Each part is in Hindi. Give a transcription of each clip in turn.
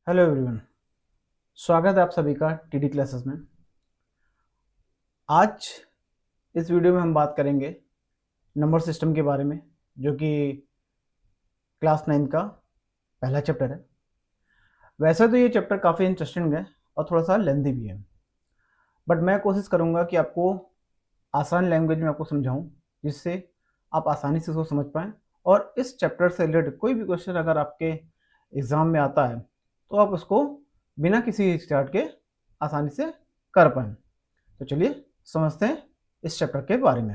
Hello everyone. स्वागत है आप सभी का टीडी क्लासेस में। आज इस वीडियो में हम बात करेंगे नंबर सिस्टम के बारे में, जो कि क्लास 9 का पहला चैप्टर है। वैसे तो ये चैप्टर काफ़ी इंटरेस्टिंग है और थोड़ा सा लेंथी भी है, बट मैं कोशिश करूँगा कि आपको आसान लैंग्वेज में आपको समझाऊँ, जिससे आप आसानी से इसको समझ पाएँ। और इस चैप्टर से रिलेटेड कोई भी क्वेश्चन अगर आपके एग्ज़ाम में आता है तो आप उसको बिना किसी स्टार्ट के आसानी से कर पाएँ। तो चलिए समझते हैं इस चैप्टर के बारे में।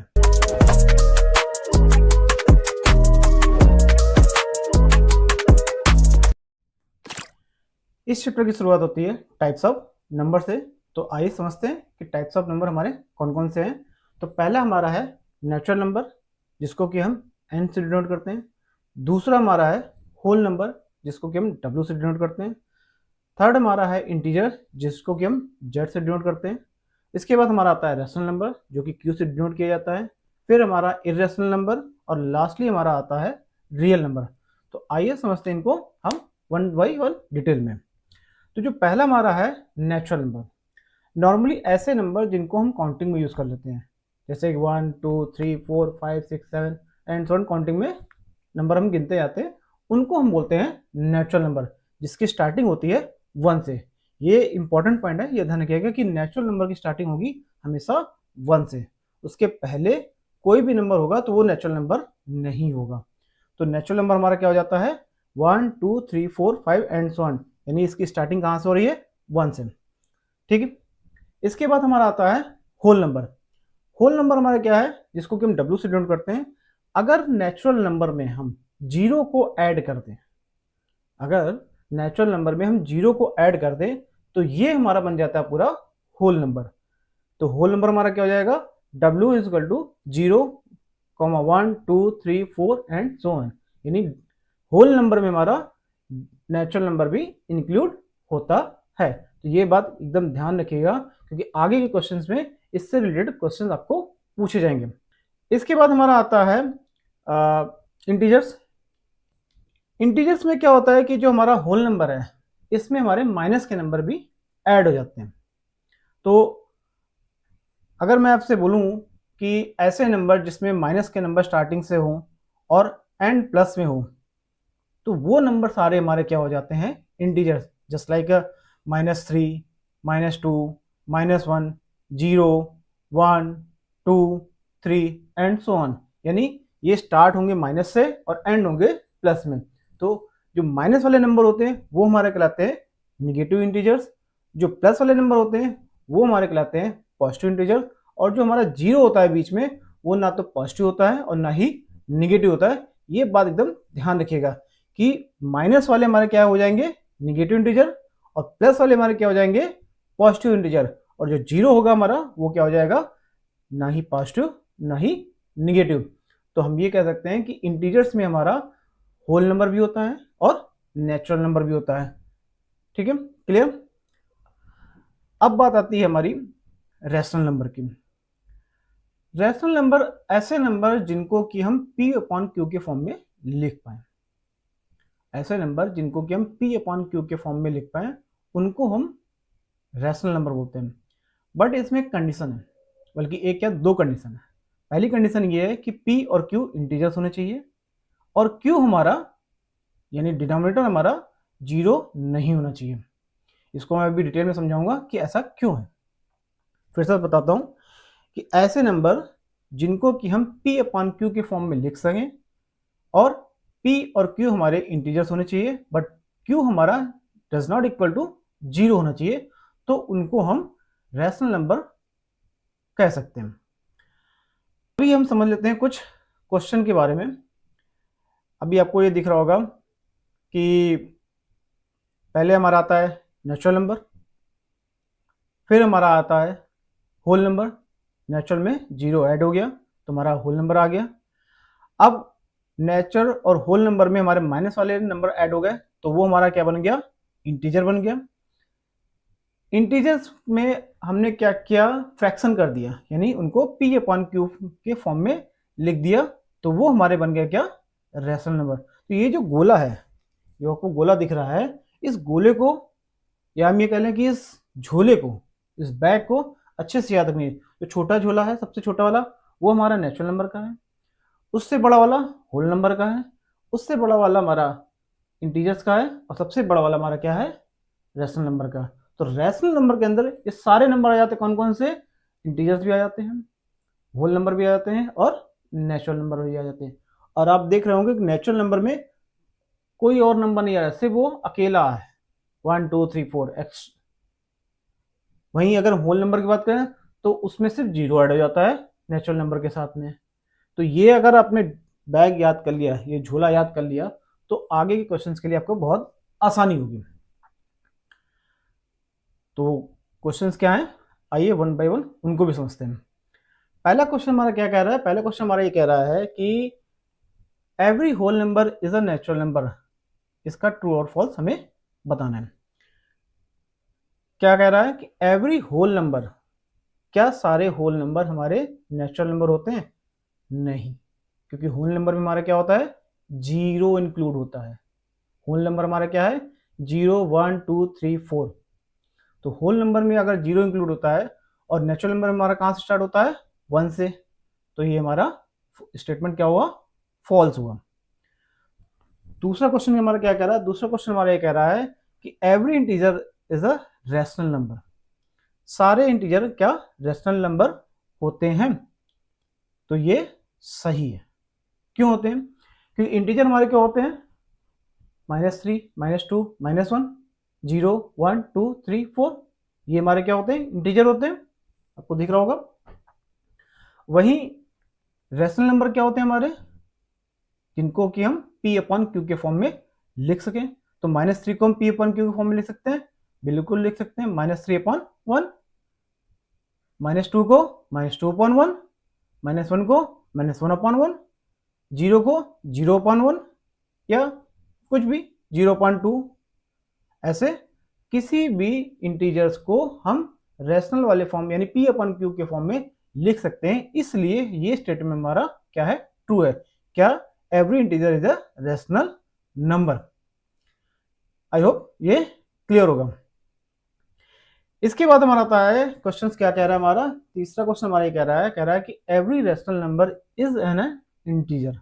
इस चैप्टर की शुरुआत होती है टाइप्स ऑफ नंबर से। तो आइए समझते हैं कि टाइप्स ऑफ नंबर हमारे कौन कौन से हैं। तो पहला हमारा है नेचुरल नंबर, जिसको कि हम एन से डिनोट करते हैं। दूसरा हमारा है होल नंबर, जिसको कि हम डब्ल्यू से डिनोट करते हैं। थर्ड हमारा है इंटीजर, जिसको कि हम जेड से डिनोट करते हैं। इसके बाद हमारा आता है रेशनल नंबर, जो कि क्यू से डिनोट किया जाता है। फिर हमारा इरेशनल नंबर, और लास्टली हमारा आता है रियल नंबर। तो आइए समझते हैं इनको हम वन बाई वन डिटेल में। तो जो पहला हमारा है नेचुरल नंबर, नॉर्मली ऐसे नंबर जिनको हम काउंटिंग में यूज कर लेते हैं, जैसे 1 2 3 4 5 6 7 एंड सो ऑन, काउंटिंग में नंबर हम गिनते जाते हैं, उनको हम बोलते हैं नेचुरल नंबर, जिसकी स्टार्टिंग होती है 1 से। ये इंपॉर्टेंट पॉइंट है, ये ध्यान रखिएगा कि नेचुरल नंबर की स्टार्टिंग होगी हमेशा 1 से। उसके पहले कोई भी नंबर होगा तो वो नेचुरल नंबर नहीं होगा। तो नेचुरल नंबर हमारा क्या हो जाता है 1 2 3 4 5 एंड सो ऑन, यानी इसकी स्टार्टिंग कहाँ से हो रही है 1 से। ठीक है। इसके बाद हमारा आता है होल नंबर। होल नंबर हमारा क्या है, जिसको कि हम डब्ल्यू से डिनोट करते हैं। अगर नेचुरल नंबर में हम जीरो को ऐड कर दें, अगर नेचुरल नंबर में हम जीरो को ऐड कर दें तो ये हमारा बन जाता है पूरा होल नंबर। तो होल नंबर हमारा क्या हो जाएगा W is equal to 0, 1 2 3 4 and so on, यानी होल नंबर में हमारा नेचुरल नंबर भी इंक्लूड होता है। तो ये बात एकदम ध्यान रखिएगा, क्योंकि आगे के क्वेश्चंस में इससे रिलेटेड क्वेश्चंस आपको पूछे जाएंगे। इसके बाद हमारा आता है इंटीजर्स। इंटीजर्स में क्या होता है कि जो हमारा होल नंबर है, इसमें हमारे माइनस के नंबर भी ऐड हो जाते हैं। तो अगर मैं आपसे बोलूं कि ऐसे नंबर जिसमें माइनस के नंबर स्टार्टिंग से हो और एंड प्लस में हो, तो वो नंबर सारे हमारे क्या हो जाते हैं integers, just like -3 -2 -1 0 1 2 3 and so on, यानी ये स्टार्ट होंगे माइनस से और एंड होंगे प्लस में। तो जो माइनस वाले नंबर होते हैं वो हमारे कहलाते हैं निगेटिव इंटीजर्स, जो प्लस वाले नंबर होते हैं वो हमारे कहलाते हैं पॉजिटिव इंटीजर्स, और जो हमारा जीरो होता है बीच में वो ना तो पॉजिटिव होता है और ना ही निगेटिव होता है। ये बात एकदम ध्यान रखिएगा कि माइनस वाले हमारे क्या हो जाएंगे निगेटिव इंटीजर, और प्लस वाले हमारे क्या हो जाएंगे पॉजिटिव इंटीजर, और जो जीरो होगा हमारा वो क्या हो जाएगा ना ही पॉजिटिव ना ही निगेटिव। तो हम ये कह सकते हैं कि इंटीजर्स में हमारा होल नंबर भी होता है और नेचुरल नंबर भी होता है। ठीक है, क्लियर। अब बात आती है हमारी रैशनल नंबर की। रैशनल नंबर ऐसे नंबर जिनको कि हम P अपॉन Q के फॉर्म में लिख पाए, ऐसे नंबर जिनको कि हम P अपॉन Q के फॉर्म में लिख पाए उनको हम रैशनल नंबर बोलते हैं। बट इसमें एक कंडीशन है, बल्कि एक क्या दो कंडीशन है। पहली कंडीशन ये है कि P और Q इंटीजर्स होने चाहिए, और Q हमारा यानी डिनोमिनेटर हमारा जीरो नहीं होना चाहिए। इसको मैं अभी डिटेल में समझाऊंगा कि ऐसा क्यों है। फिर से बताता हूं कि ऐसे नंबर जिनको कि हम P अपॉन Q के फॉर्म में लिख सकें, और P और Q हमारे इंटीजर्स होने चाहिए, बट Q हमारा does not equal to zero होना चाहिए, तो उनको हम रैशनल नंबर कह सकते हैं। अभी हम समझ लेते हैं कुछ क्वेश्चन के बारे में। अभी आपको ये दिख रहा होगा कि पहले हमारा आता है नेचुरल नंबर, फिर हमारा आता है होल नंबर। नेचुरल में जीरो ऐड हो गया तो हमारा होल नंबर आ गया। अब नेचुरल और होल नंबर में हमारे माइनस वाले नंबर ऐड हो गए, तो वो हमारा क्या बन गया इंटीजर बन गया। इंटीजर्स में हमने क्या किया फ्रैक्शन कर दिया, यानी उनको P अपॉन Q के फॉर्म में लिख दिया, तो वो हमारे बन गया क्या रैशनल नंबर। तो ये जो गोला है, जो आपको गोला दिख रहा है, इस गोले को, या हम ये कह लें कि इस झोले को, इस बैग को अच्छे से याद रखनी है। जो छोटा झोला है, सबसे छोटा वाला, वो हमारा नेचुरल नंबर का है, उससे बड़ा वाला होल नंबर का है, उससे बड़ा वाला हमारा इंटीजर्स का है, और सबसे बड़ा वाला हमारा क्या है, रैशनल नंबर का। तो रैशनल नंबर के अंदर ये सारे नंबर आ जाते हैं, कौन कौन से, इंटीजर्स भी आ जाते हैं, होल नंबर भी आ जाते हैं, और नेचुरल नंबर भी आ जाते हैं। और आप देख रहे होंगे कि नेचुरल नंबर में कोई और नंबर नहीं आ रहा, सिर्फ वो अकेला है, 1 2 3 4 एक्स। वहीं अगर होल नंबर की बात करें तो उसमें सिर्फ 0 ऐड हो जाता है नेचुरल नंबर के साथ में। तो ये अगर आपने बैग याद कर लिया, ये झोला याद कर लिया, तो आगे के क्वेश्चंस के लिए आपको बहुत आसानी होगी। तो क्वेश्चंस क्या है, आइए वन बाय वन उनको भी समझते हैं। पहला क्वेश्चन हमारा क्या कह रहा है, पहला क्वेश्चन हमारा ये कह रहा है कि every whole number is a natural number. इसका ट्रू और फॉल्स हमें बताना है। क्या कह रहा है कि एवरी होल नंबर, क्या सारे होल नंबर हमारे नेचुरल नंबर होते हैं? नहीं, क्योंकि होल नंबर में हमारा क्या होता है, 0 इंक्लूड होता है। होल नंबर हमारा क्या है, 0 1 2 3 4। तो होल नंबर में अगर 0 इंक्लूड होता है और नेचुरल नंबर हमारा कहाँ से स्टार्ट होता है, 1 से, तो ये हमारा स्टेटमेंट क्या हुआ, फॉल्स हुआ। दूसरा क्वेश्चन हमारा क्या कह रहा है, दूसरा क्वेश्चन हमारा ये कह रहा है कि every integer is a rational number. सारे इंटीजर क्या रैशनल नंबर होते हैं? तो ये सही है। क्यों होते हैं? क्योंकि इंटीजर हमारे क्या होते हैं, -3 -2 -1 0 1 2 3 4, ये हमारे क्या होते हैं, इंटीजर होते हैं, आपको दिख रहा होगा। वहीं रैशनल नंबर क्या होते हैं हमारे, जिनको कि हम P/Q के फॉर्म में लिख सकें। तो -3 को हम P/Q के फॉर्म में लिख सकते हैं, बिल्कुल लिख सकते हैं, -3/1, -2 को -2/1, -1 को -1/1, 0 को 0/1, या कुछ भी 0.2। ऐसे किसी भी इंटीजर्स को हम रैशनल वाले फॉर्म यानी P/Q के फॉर्म में लिख सकते हैं। इसलिए ये स्टेटमेंट हमारा क्या है, ट्रू है। क्या, every integer is a rational number. I hope ये क्लियर होगा। इसके बाद हमारा आता है क्वेश्चन, क्या कह रहा है हमारा तीसरा क्वेश्चन हमारा ये कह रहा है कि every rational number is an integer.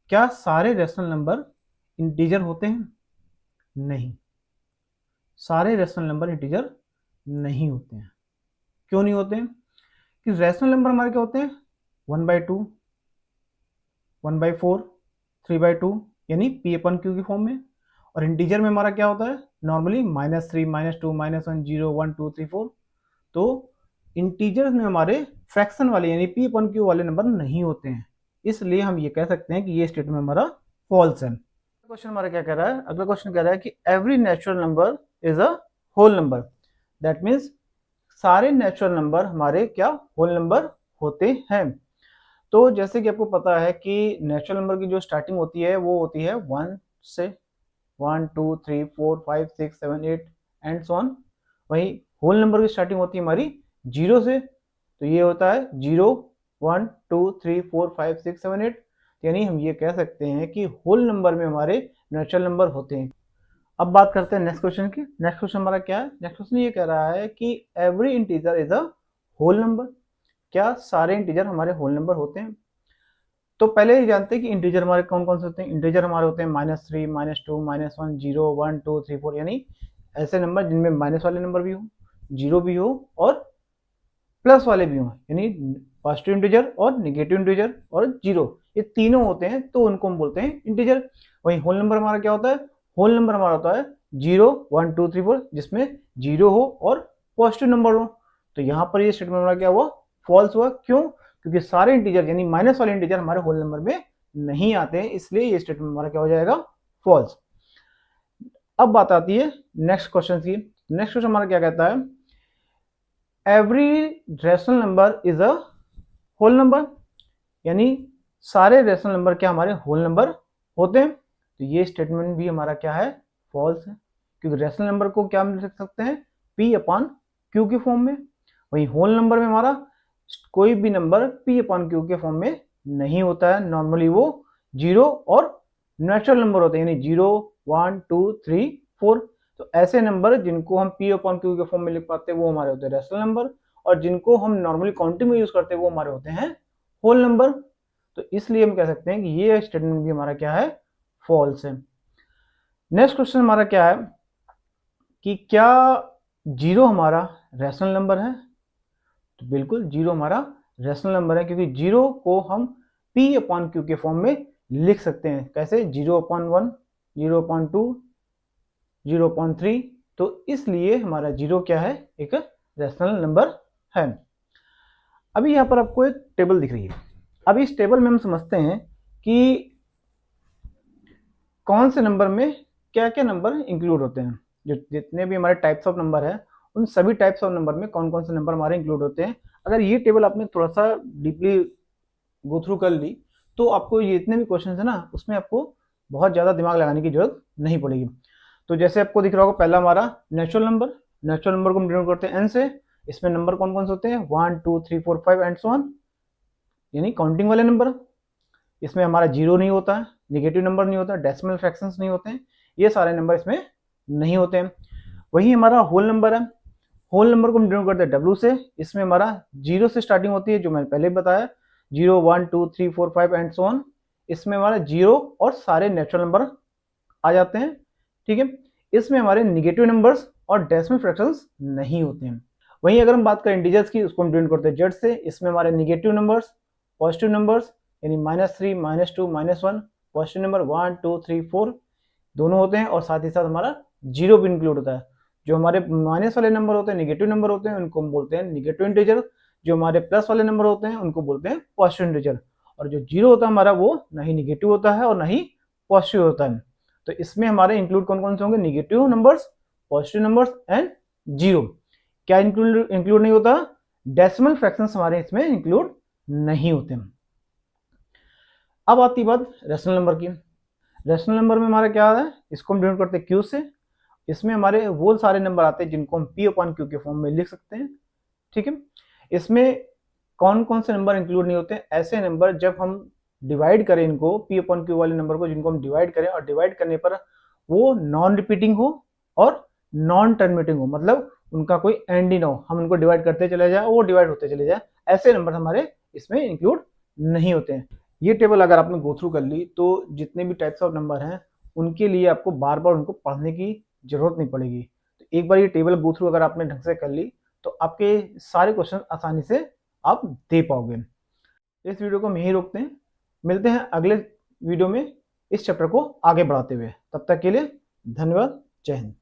क्या सारे रैशनल नंबर इंटीजर होते हैं? नहीं, सारे रैशनल नंबर इंटीजर नहीं होते हैं। क्यों नहीं होते हैं? कि रैशनल नंबर हमारे क्या होते हैं, 1/2, 1/4, 3/2, यानी P/Q की फॉर्म में। और इंटीजर में हमारा क्या होता है, नॉर्मली -3 -2 -1 0 1 2 3 4। तो इंटीजर्स में हमारे फ्रैक्शन वाले यानी P/Q वाले नंबर नहीं होते हैं। इसलिए हम ये कह सकते हैं कि ये स्टेटमेंट हमारा फॉल्स है। क्वेश्चन हमारा क्या कह रहा है, अगला क्वेश्चन कह रहा है कि every natural number is a whole number. That means सारे नेचुरल नंबर हमारे क्या होल नंबर होते हैं। तो जैसे कि आपको पता है कि नेचुरल नंबर की जो स्टार्टिंग होती है वो होती है 1 से, 1 2 3 4 5 6 7 8 एंड सो ऑन। वहीं होल नंबर की स्टार्टिंग होती है हमारी 0 से, तो ये होता है 0 1 2 3 4 5 6 7 8। यानी हम ये कह सकते हैं कि होल नंबर में हमारे नेचुरल नंबर होते हैं। अब बात करते हैं नेक्स्ट क्वेश्चन की। नेक्स्ट क्वेश्चन हमारा क्या है, नेक्स्ट क्वेश्चन ये कह रहा है कि every integer is a whole number. क्या सारे इंटीजर हमारे होल नंबर होते हैं? तो पहले ही जानते हैं कि इंटीजर हमारे कौन कौन से होते हैं। इंटीजर हमारे होते हैं -3 -2 -1 0 1 2 3 4, यानी ऐसे नंबर जिनमें माइनस वाले नंबर भी हो, 0 भी हो और प्लस वाले भी हो, यानी पॉजिटिव इंटीजर और निगेटिव इंटीजर और 0, ये तीनों होते हैं, तो उनको हम बोलते हैं इंटीजर। वहीं होल नंबर हमारा क्या होता है, होल नंबर हमारा होता है 0 1 2 3 4, जिसमें 0 हो और पॉजिटिव नंबर हो। तो यहाँ पर ये स्टेटमेंट हमारा क्या हुआ, फॉल्स हुआ। क्यों? क्योंकि सारे इंटीजर यानी माइनस वाले इंटीजर हमारे होल नंबर में नहीं आते हैं, इसलिए ये स्टेटमेंट हमारा क्या हो जाएगा, फॉल्स। अब बात आती है नेक्स्ट क्वेश्चन की। नेक्स्ट क्वेश्चन हमारा क्या कहता है, every rational number is a whole number, यानी सारे रैशनल नंबर क्या हमारे होल नंबर होते हैं। तो ये स्टेटमेंट भी हमारा क्या है, फॉल्स है, क्योंकि रैशनल नंबर को क्या हम लिख सकते हैं, P/Q के फॉर्म में। वहीं होल नंबर में हमारा कोई भी नंबर P/Q के फॉर्म में नहीं होता है, नॉर्मली वो 0 और नेचुरल नंबर होते हैं, यानी 0 1 2 3 4। तो ऐसे नंबर जिनको हम पी अपॉन क्यू के फॉर्म में लिख पाते हैं वो हमारे होते हैं रैशनल नंबर, और जिनको हम नॉर्मली काउंटिंग में यूज करते हैं वो हमारे होते हैं होल नंबर। तो इसलिए हम कह सकते हैं कि ये स्टेटमेंट भी हमारा क्या है, फॉल्स है। नेक्स्ट क्वेश्चन हमारा क्या है कि क्या जीरो हमारा रैशनल नंबर है? तो बिल्कुल जीरो हमारा रैशनल नंबर है, क्योंकि जीरो को हम पी अपॉन क्यू के फॉर्म में लिख सकते हैं। कैसे? 0/1, 0/2, 0/3। तो इसलिए हमारा जीरो क्या है, एक रैशनल नंबर है। अभी यहाँ पर आपको एक टेबल दिख रही है। अभी इस टेबल में हम समझते हैं कि कौन से नंबर में क्या क्या नंबर इंक्लूड होते हैं। जो जितने भी हमारे टाइप्स ऑफ नंबर है उन सभी टाइप्स ऑफ नंबर में कौन कौन से नंबर हमारे इंक्लूड होते हैं। अगर ये टेबल आपने थोड़ा सा डीपली गो थ्रू कर ली तो आपको ये जितने भी क्वेश्चन है ना उसमें आपको बहुत ज़्यादा दिमाग लगाने की जरूरत नहीं पड़ेगी। तो जैसे आपको दिख रहा होगा पहला हमारा नेचुरल नंबर को हम डिनोट करते हैं एन से। इसमें नंबर कौन कौन से होते हैं? 1 2 3 4 5 एंड सो ऑन, यानी काउंटिंग वाले नंबर। इसमें हमारा जीरो नहीं होता है, निगेटिव नंबर नहीं होता, डेसिमल फ्रैक्शंस नहीं होते हैं, ये सारे नंबर इसमें नहीं होते हैं। वही हमारा होल नंबर है। होल नंबर को हम डिनोट करते हैं डब्ल्यू से। इसमें हमारा जीरो से स्टार्टिंग होती है, जो मैंने पहले बताया, 0 1 2 3 4 5 एंड सो ऑन। इसमें हमारा जीरो और सारे नेचुरल नंबर आ जाते हैं। ठीक है, इसमें हमारे निगेटिव नंबर्स और डेसिमल फ्रैक्शंस नहीं होते हैं। वहीं अगर हम बात करें इंटीजर्स की, उसको हम डिनोट करते हैं जेड से। इसमें हमारे निगेटिव नंबर्स, पॉजिटिव नंबर्स यानी -3 -2 -1, पॉजिटिव नंबर 1 2 3 4 दोनों होते हैं, और साथ ही साथ हमारा जीरो भी इंक्लूड होता है। जो हमारे माइनस वाले नंबर होते हैं, निगेटिव नंबर होते हैं, उनको हम बोलते हैं निगेटिव इंटीजर। जो हमारे प्लस वाले नंबर होते हैं उनको बोलते हैं पॉजिटिव इंटीजर। और जो जीरो होता है हमारा वो ना ही निगेटिव होता है और ना ही पॉजिटिव होता है। तो इसमें हमारे इंक्लूड कौन कौन से होंगे? Negative numbers, positive numbers and zero. क्या इंक्लूड नहीं होता? डेसिमल फ्रैक्शंस हमारे इसमें इंक्लूड नहीं होते। अब आती बात रैशनल नंबर की। रैशनल नंबर में हमारा क्या है, इसको हम डिनोट करते हैं क्यू से। इसमें हमारे वो सारे नंबर आते हैं जिनको हम पी अपॉन क्यू के फॉर्म में लिख सकते हैं। ठीक है, इसमें कौन कौन से नंबर इंक्लूड नहीं होते? ऐसे नंबर जब हम डिवाइड करें इनको, पी अपॉन क्यू वाले नंबर को जिनको हम डिवाइड करें और डिवाइड करने पर वो नॉन रिपीटिंग हो और नॉन टर्मिनेटिंग हो, मतलब उनका कोई एंड ही ना हो, हम उनको डिवाइड करते चले जाए वो डिवाइड होते चले जाए, ऐसे नंबर हमारे इसमें इंक्लूड नहीं होते हैं। ये टेबल अगर आपने गो थ्रू कर ली तो जितने भी टाइप्स ऑफ नंबर हैं उनके लिए आपको बार बार उनको पढ़ने की जरूरत नहीं पड़ेगी। तो एक बार ये टेबल गो थ्रू अगर आपने ढंग से कर ली तो आपके सारे क्वेश्चन आसानी से आप दे पाओगे। इस वीडियो को हम यहीं रोकते हैं, मिलते हैं अगले वीडियो में इस चैप्टर को आगे बढ़ाते हुए। तब तक के लिए धन्यवाद, जय हिंद।